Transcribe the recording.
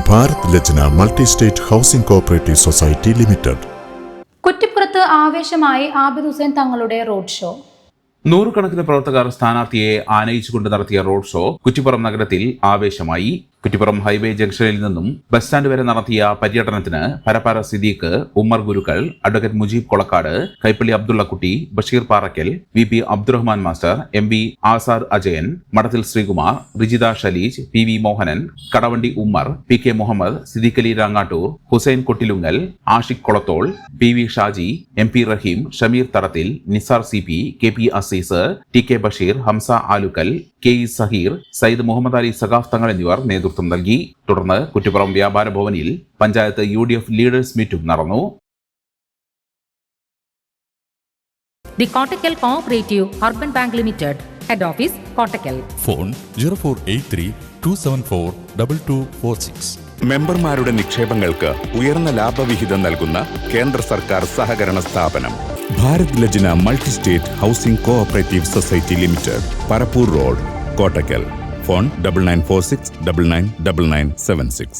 Bharat Lajna multi state housing cooperative society limited. കുറ്റിപ്പുറത്ത് ആവേശമായി ആബിദ് ഹുസൈൻ തങ്ങളുടെ റോഡ് ഷോ. നൂറുകണക്കിന് പ്രവർത്തകർ സ്ഥാനാർത്ഥിയെ ആനയിച്ചുകൊണ്ട് നടത്തിയ റോഡ് ഷോ കുറ്റിപ്പുറം നഗരത്തിൽ ആവേശമായി. കുറ്റിപ്പുറം ഹൈവേ ജംഗ്ഷനിൽ നിന്നും ബസ് സ്റ്റാൻഡ് വരെ നടത്തിയ പര്യടനത്തിന് Parappara Siddique, Ummer Gurukkal, advocate Mujeeb Kolakkad, Kaippally Abdullakutty, Basheer Parakkal, VP Abdurahman master, MB Azar Ajayan, Madathil Sreekumar, Rijitha ഷലീജ്, PV Mohanan, Kadavandi Ummer, PK Muhammad, Siddique Ali Rangattur, Hussain കൊട്ടിലുങ്ങൽ, Ashiq Kolathol, PV Shaji, MP റഹീം, Shameer തറത്തിൽ, Nisar CP, KP Azeez, TK Basheer, Hamza Alukkal, KE Zaheer, Sayyid Muhammad Ali Saqaf തങ്ങൾ എന്നിവർ നേതൃത്വം നൽകി. തുടർന്ന് കുറ്റിപ്പുറം വ്യാപാര ഭവനിൽ പഞ്ചായത്ത് UDF ലീഡേഴ്സ് മീറ്റും നടന്നു. The Kottakkal Cooperative Urban Bank Limited, Head Office, Kottakkal. Phone 0483-274-2246. മെമ്പർമാരുടെ നിക്ഷേപങ്ങൾക്ക് ഉയർന്ന ലാഭവിഹിതം നൽകുന്ന കേന്ദ്ര സർക്കാർ സഹകരണ സ്ഥാപനം Bharat Lajna multi state housing cooperative society limited, Parappur road, Kottakkal. Phone 9946999976.